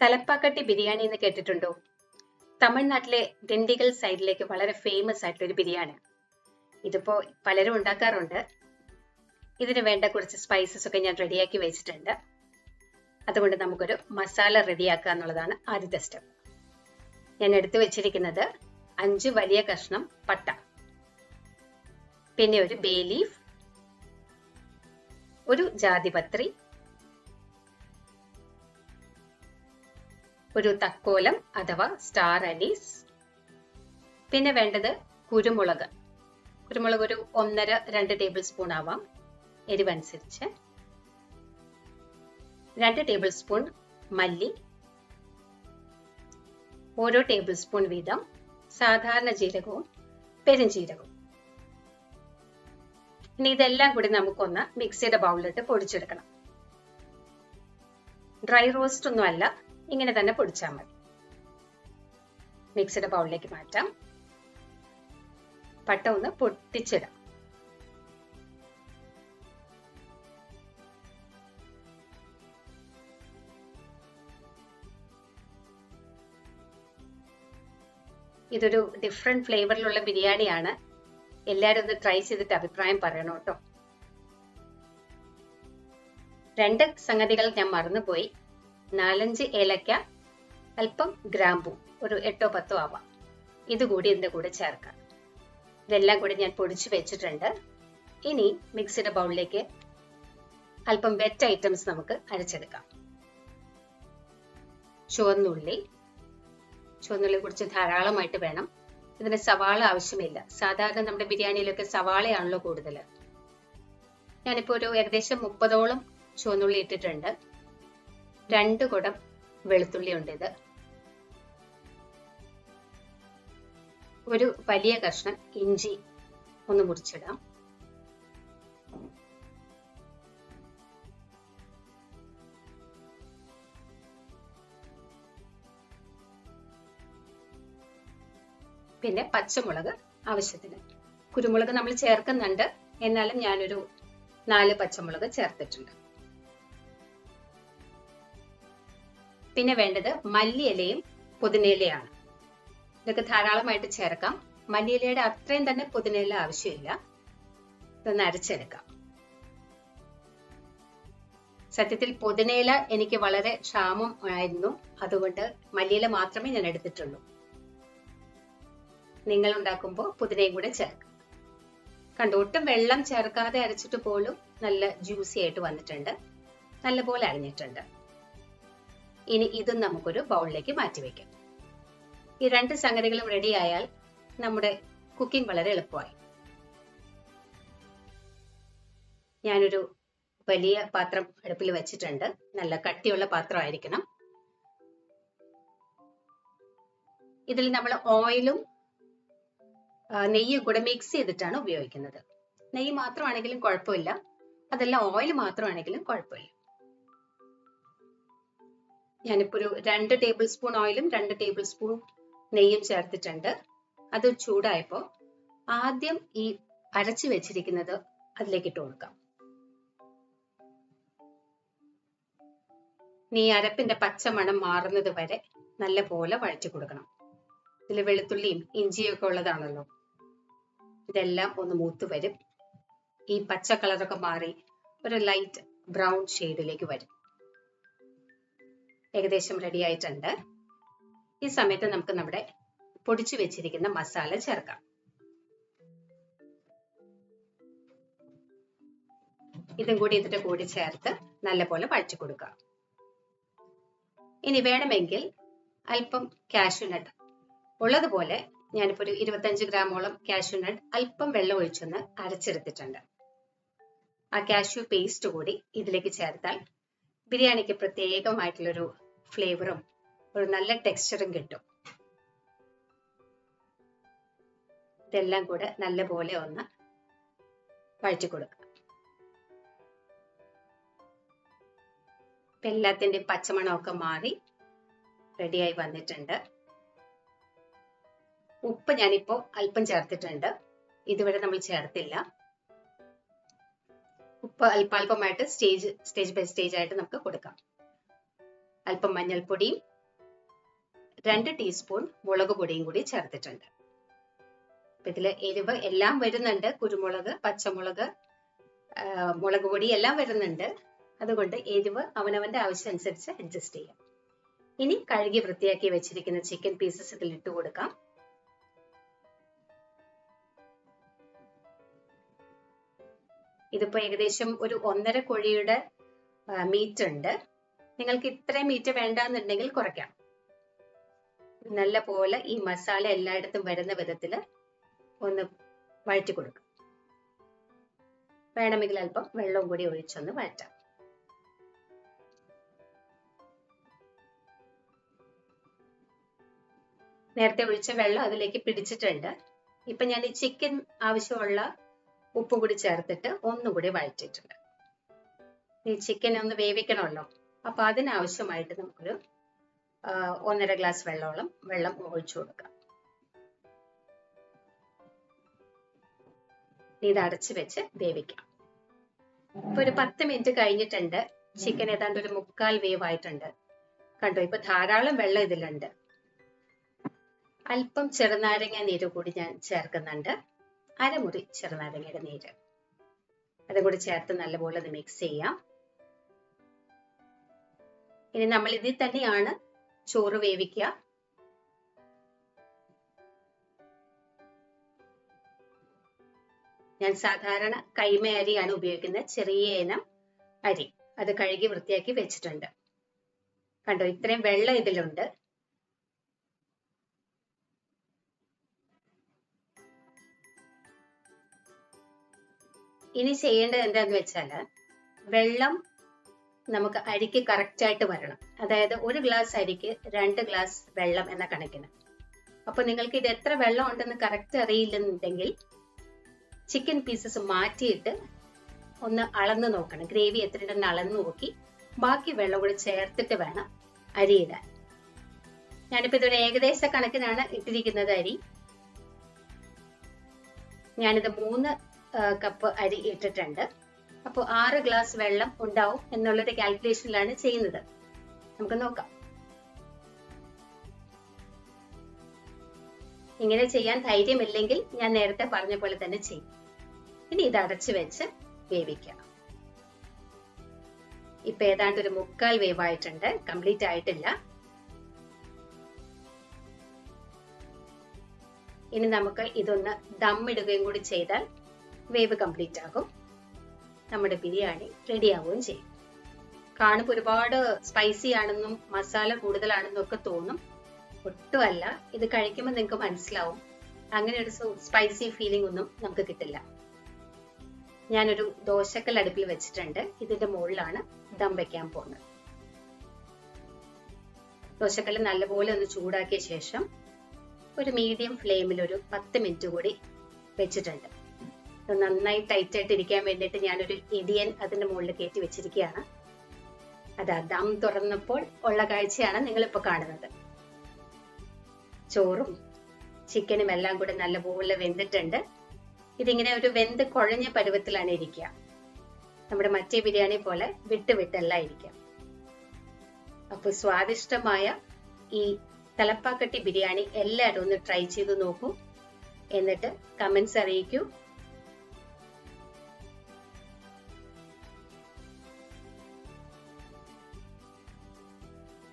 തലപ്പാക്കട്ടി ബിരിയാണി എന്ന് കേട്ടിട്ടുണ്ടോ? തമിഴ്നാട്ടിലെ ദിണ്ടിഗൽ സൈഡിലേക്ക് വളരെ ഫേമസ് ആയിട്ടുള്ള ഒരു ബിരിയാണി. ഇതിപ്പോ പലരും ഉണ്ടാക്കാറുണ്ട്. ഇതിന് വേണ്ട കുറച്ച് സ്പൈസസ് ഒക്കെ ഞാൻ റെഡിയാക്കി വെച്ചിട്ടുണ്ട്. അതുകൊണ്ട് നമുക്കൊരു മസാല റെഡിയാക്കുക എന്നുള്ളതാണ് ആദ്യത്തെ സ്റ്റെപ്പ്. ഞാൻ എടുത്തു വെച്ചിരിക്കുന്നത് 5 വലിയ കഷ്ണം പട്ട, പിന്നെ ഒരു ബേ ലീഫ്, ഒരു ജാതിപത്രി, ഒരു തക്കോലം അഥവാ സ്റ്റാർ അനീസ്, പിന്നെ വേണ്ടത് കുരുമുളക്. കുരുമുളക് ഒരു 1.5-2 ടേബിൾ സ്പൂൺ ആവാം, എരിവനുസരിച്ച്. 2 ടേബിൾ സ്പൂൺ മല്ലി, ഓരോ ടേബിൾ സ്പൂൺ വീതം സാധാരണ ജീരകവും പെരുംജീരകവും. ഇനി ഇതെല്ലാം കൂടി നമുക്കൊന്ന് മിക്സിയുടെ ബൗളിലിട്ട് പൊടിച്ചെടുക്കണം. ഡ്രൈ റോസ്റ്റ് ഒന്നും അല്ല, ഇങ്ങനെ തന്നെ പൊടിച്ചാൽ മതി. മിക്സിയുടെ ബൗളിലേക്ക് മാറ്റാം. പട്ട ഒന്ന് പൊട്ടിച്ചിടാം. ഇതൊരു ഡിഫറെന്റ് ഫ്ലേവറിലുള്ള ബിരിയാണിയാണ്. എല്ലാവരും ഒന്ന് ട്രൈ ചെയ്തിട്ട് അഭിപ്രായം പറയണം കേട്ടോ. 2 സംഗതികൾ ഞാൻ മറന്നുപോയി. 4-5 ഏലക്ക, അല്പം ഗ്രാമ്പൂ, ഒരു 8-10 ആവാം. ഇതുകൂടി ഇതിന്റെ കൂടെ ചേർക്കാം. ഇതെല്ലാം കൂടി ഞാൻ പൊടിച്ചു വെച്ചിട്ടുണ്ട്. ഇനി മിക്സിയുടെ ബൗളിലേക്ക് അല്പം വെറ്റ് ഐറ്റംസ് നമുക്ക് അരച്ചെടുക്കാം. ചുവന്നുള്ളി കുറച്ച് ധാരാളമായിട്ട് വേണം. ഇതിന് സവാള ആവശ്യമില്ല. സാധാരണ നമ്മുടെ ബിരിയാണിയിലൊക്കെ സവാളയാണല്ലോ കൂടുതൽ. ഞാനിപ്പോ ഒരു ഏകദേശം 30ഓളം ചുവന്നുള്ളി ഇട്ടിട്ടുണ്ട്. 2 കുടം വെളുത്തുള്ളി ഉണ്ട്. ഇത് ഒരു വലിയ കഷ്ണം ഇഞ്ചി ഒന്ന് മുറിച്ചിടാം. പിന്നെ പച്ചമുളക് ആവശ്യത്തിന്. കുരുമുളക് നമ്മൾ ചേർക്കുന്നുണ്ട്, എന്നാലും ഞാനൊരു 4 പച്ചമുളക് ചേർത്തിട്ടുണ്ട്. പിന്നെ വേണ്ടത് മല്ലിയിലയും പുതിനയിലയാണ്. ഇതൊക്കെ ധാരാളമായിട്ട് ചേർക്കാം. മല്ലിയിലയുടെ അത്രയും തന്നെ പുതിനയില ആവശ്യമില്ല. ഇതൊന്ന് അരച്ചെടുക്കാം. സത്യത്തിൽ പുതിനയില എനിക്ക് വളരെ ക്ഷാമം ആയിരുന്നു, അതുകൊണ്ട് മല്ലിയില മാത്രമേ ഞാൻ എടുത്തിട്ടുള്ളൂ. നിങ്ങൾ ഉണ്ടാക്കുമ്പോൾ പുതിനയും കൂടെ ചേർക്കാം. കണ്ടു, ഒട്ടും വെള്ളം ചേർക്കാതെ അരച്ചിട്ട് പോലും നല്ല ജ്യൂസി ആയിട്ട് വന്നിട്ടുണ്ട്. നല്ലപോലെ അരിഞ്ഞിട്ടുണ്ട്. ഇനി ഇതും നമുക്കൊരു ബൗളിലേക്ക് മാറ്റിവെക്കാം. ഈ 2 സംഗതികളും റെഡി ആയാൽ നമ്മുടെ കുക്കിംഗ് വളരെ എളുപ്പമായി. ഞാനൊരു വലിയ പാത്രം അടുപ്പിൽ വെച്ചിട്ടുണ്ട്. നല്ല കട്ടിയുള്ള പാത്രമായിരിക്കണം. ഇതിൽ നമ്മൾ ഓയിലും നെയ്യും കൂടെ മിക്സ് ചെയ്തിട്ടാണ് ഉപയോഗിക്കുന്നത്. നെയ്യ് മാത്രമാണെങ്കിലും കുഴപ്പമില്ല, അതല്ല ഓയിൽ മാത്രമാണെങ്കിലും കുഴപ്പമില്ല. ഞാനിപ്പോ ഒരു 2 ടേബിൾ സ്പൂൺ ഓയിലും 2 ടേബിൾ സ്പൂൺ നെയ്യും ചേർത്തിട്ടുണ്ട്. അത് ചൂടായപ്പോ ആദ്യം ഈ അരച്ചു വെച്ചിരിക്കുന്നത് അതിലേക്ക് ഇട്ട് കൊടുക്കാം. ഈ അരപ്പിന്റെ പച്ചമണം മാറുന്നത് വരെ നല്ല പോലെ വഴറ്റി കൊടുക്കണം. ഇതിൽ വെളുത്തുള്ളിയും ഇഞ്ചിയും ഒക്കെ ഉള്ളതാണല്ലോ. ഇതെല്ലാം ഒന്ന് മൂത്ത് വരും. ഈ പച്ച കളറൊക്കെ മാറി ഒരു ലൈറ്റ് ബ്രൗൺ ഷെയ്ഡിലേക്ക് വരും. ഏകദേശം റെഡി ആയിട്ടുണ്ട്. ഈ സമയത്ത് നമുക്ക് നമ്മുടെ പൊടിച്ചു വെച്ചിരിക്കുന്ന മസാല ചേർക്കാം. ഇതും കൂടി ഇതിന്റെ കൂടി ചേർത്ത് നല്ലപോലെ വഴറ്റി കൊടുക്കുക. ഇനി വേണമെങ്കിൽ അല്പം കാഷ്യൂനട്ട് ഉള്ളതുപോലെ ഞാനിപ്പോ ഒരു 25 ഗ്രാമോളം കാഷ്യൂനട്ട് അല്പം വെള്ളം ഒഴിച്ചൊന്ന് അരച്ചെടുത്തിട്ടുണ്ട്. ആ കാഷ്യൂ പേസ്റ്റ് കൂടി ഇതിലേക്ക് ചേർത്താൽ ബിരിയാണിക്ക് പ്രത്യേകമായിട്ടുള്ളൊരു ഫ്ലേവറും ഒരു നല്ല ടെക്സ്ചറും കിട്ടും. ഇതെല്ലാം കൂടെ നല്ലപോലെ ഒന്ന് വഴറ്റി കൊടുക്കുക. എല്ലാത്തിന്റെ പച്ചമണമൊക്കെ മാറി റെഡിയായി വന്നിട്ടുണ്ട്. ഉപ്പ് ഞാനിപ്പോ അല്പം ചേർത്തിട്ടുണ്ട്. ഇതുവരെ നമ്മൾ ചേർത്തില്ല. ഉപ്പ് അല്പാൽപമായിട്ട് സ്റ്റേജ് ബൈ സ്റ്റേജ് ആയിട്ട് നമുക്ക് കൊടുക്കാം. അല്പം മഞ്ഞൾപ്പൊടിയും 2 ടീസ്പൂൺ മുളക് പൊടിയും കൂടി ചേർത്തിട്ടുണ്ട്. ഇതിൽ എരിവ് എല്ലാം വരുന്നുണ്ട്, കുരുമുളക്, പച്ചമുളക്, മുളക് പൊടി എല്ലാം വരുന്നുണ്ട്. അതുകൊണ്ട് എരിവ് അവനവന്റെ ആവശ്യം അനുസരിച്ച് അഡ്ജസ്റ്റ് ചെയ്യാം. ഇനി കഴുകി വൃത്തിയാക്കി വെച്ചിരിക്കുന്ന ചിക്കൻ പീസസ് ഇതിൽ ഇട്ട് കൊടുക്കാം. ഇതിപ്പോ ഏകദേശം ഒരു 1.5 കോഴിയുടെ മീറ്റ് ഉണ്ട്. നിങ്ങൾക്ക് ഇത്രയും മീറ്റ് വേണ്ടാന്നുണ്ടെങ്കിൽ കുറയ്ക്കാം. നല്ല പോലെ ഈ മസാല എല്ലായിടത്തും വരുന്ന വിധത്തിൽ ഒന്ന് വഴറ്റി കൊടുക്കും. വേണമെങ്കിൽ അല്പം വെള്ളവും കൂടി ഒഴിച്ചൊന്ന് വഴറ്റാം. നേരത്തെ ഒഴിച്ച വെള്ളം അതിലേക്ക് പിടിച്ചിട്ടുണ്ട്. ഇപ്പൊ ഞാൻ ഈ ചിക്കൻ ആവശ്യമുള്ള ഉപ്പും കൂടി ചേർത്തിട്ട് ഒന്നുകൂടി വഴറ്റിയിട്ടുണ്ട്. ഈ ചിക്കൻ ഒന്ന് വേവിക്കണമല്ലോ, അപ്പൊ അതിനാവശ്യമായിട്ട് നമുക്കൊരു 1.5 ഗ്ലാസ് വെള്ളം ഒഴിച്ചു കൊടുക്കാം. ഇത് അടച്ചു വെച്ച് വേവിക്കാം. ഇപ്പൊ ഒരു 10 മിനിറ്റ് കഴിഞ്ഞിട്ടുണ്ട്. ചിക്കൻ ഏതാണ്ട് ഒരു 3/4 വേവായിട്ടുണ്ട്. കണ്ടോ, ഇപ്പൊ ധാരാളം വെള്ളം ഇതിലുണ്ട്. അല്പം ചെറുനാരങ്ങ നീര് കൂടി ഞാൻ ചേർക്കുന്നുണ്ട്. 1/2 മുറി ചെറുനാരങ്ങയുടെ നീര് അതും കൂടി ചേർത്ത് നല്ലപോലെ ഒന്ന് മിക്സ് ചെയ്യാം. ഇനി നമ്മൾ ഇതിൽ തന്നെയാണ് ചോറ് വേവിക്കുക. ഞാൻ സാധാരണ കൈമ അരിയാണ് ഉപയോഗിക്കുന്നത്, ചെറിയ ഇനം അരി. അത് കഴുകി വൃത്തിയാക്കി വെച്ചിട്ടുണ്ട്. കണ്ടോ, ഇത്രയും വെള്ളം ഇതിലുണ്ട്. ഇനി ചെയ്യേണ്ടത് എന്താന്ന് വെച്ചാല്, വെള്ളം നമുക്ക് അരിക്ക് കറക്റ്റ് ആയിട്ട് വരണം. അതായത് 1 ഗ്ലാസ് അരിക്ക് 2 ഗ്ലാസ് വെള്ളം എന്ന കണക്കിന്. അപ്പൊ നിങ്ങൾക്ക് ഇത് എത്ര വെള്ളം ഉണ്ടെന്ന് കറക്റ്റ് അറിയില്ലെന്നുണ്ടെങ്കിൽ ചിക്കൻ പീസസ് മാറ്റിയിട്ട് ഒന്ന് അളന്ന് നോക്കണം. ഗ്രേവി എത്രയുണ്ടെന്ന് അളന്ന് നോക്കി ബാക്കി വെള്ളം കൂടി ചേർത്തിട്ട് വേണം അരി ഇടാൻ. ഞാനിപ്പോ ഇതൊരു ഏകദേശ കണക്കിനാണ് ഇട്ടിരിക്കുന്നത് അരി. ഞാനിത് 3 കപ്പ് അരി ഇട്ടിട്ടുണ്ട്. അപ്പോൾ 6 ഗ്ലാസ് വെള്ളം ഉണ്ടാവും എന്നുള്ളൊരു കാൽക്കുലേഷനിലാണ് ചെയ്യുന്നത്. നമുക്ക് നോക്കാം. ഇങ്ങനെ ചെയ്യാൻ ധൈര്യമില്ലെങ്കിൽ ഞാൻ നേരത്തെ പറഞ്ഞ പോലെ തന്നെ ചെയ്യും. ഇനി ഇത് അടച്ചു വെച്ച് വേവിക്കാം. ഇപ്പൊ ഏതാണ്ട് ഒരു 3/4 വേവായിട്ടുണ്ട്, കംപ്ലീറ്റ് ആയിട്ടില്ല. ഇനി നമുക്ക് ഇതൊന്ന് ദം ഇടുകയും കൂടി ചെയ്താൽ വേവ് കംപ്ലീറ്റ് ആകും. നമ്മുടെ ബിരിയാണി റെഡി ആവുകയും ചെയ്യും. കാണുമ്പോൾ ഒരുപാട് സ്പൈസി ആണെന്നും മസാല കൂടുതലാണെന്നും ഒക്കെ തോന്നും. ഒട്ടുമല്ല. ഇത് കഴിക്കുമ്പോൾ നിങ്ങൾക്ക് മനസ്സിലാവും അങ്ങനെ ഒരു സ്പൈസി ഫീലിംഗ് ഒന്നും നമുക്ക് കിട്ടില്ല. ഞാനൊരു ദോശക്കൽ അടുപ്പിൽ വെച്ചിട്ടുണ്ട്. ഇതിന്റെ മുകളിലാണ് ദം വെക്കാൻ പോകുന്നത്. ദോശക്കല്ല് നല്ലപോലെ ഒന്ന് ചൂടാക്കിയ ശേഷം ഒരു മീഡിയം ഫ്ലെയിമിൽ ഒരു 10 മിനിറ്റ് കൂടി വെച്ചിട്ടുണ്ട്. നന്നായി ടൈറ്റ് ആയിട്ട് ഇരിക്കാൻ വേണ്ടിയിട്ട് ഞാനൊരു ഇടിയൻ അതിന്റെ മുകളിൽ കയറ്റി വെച്ചിരിക്കുകയാണ്. അതാ ദം തുറന്നപ്പോൾ ഉള്ള കാഴ്ചയാണ് നിങ്ങളിപ്പോ കാണുന്നത്. ചോറും ചിക്കനും എല്ലാം കൂടെ നല്ലപോലെ വെന്തിട്ടുണ്ട്. ഇതിങ്ങനെ ഒരു വെന്ത് കുഴഞ്ഞ പരുവത്തിലാണ് ഇരിക്കുക. നമ്മുടെ മറ്റേ ബിരിയാണി പോലെ വിട്ടല്ല ഇരിക്കുക. അപ്പൊ സ്വാദിഷ്ടമായ ഈ തലപ്പാക്കട്ടി ബിരിയാണി എല്ലാവരും ഒന്ന് ട്രൈ ചെയ്ത് നോക്കൂ. എന്നിട്ട് കമന്റ്സ് അറിയിക്കൂ.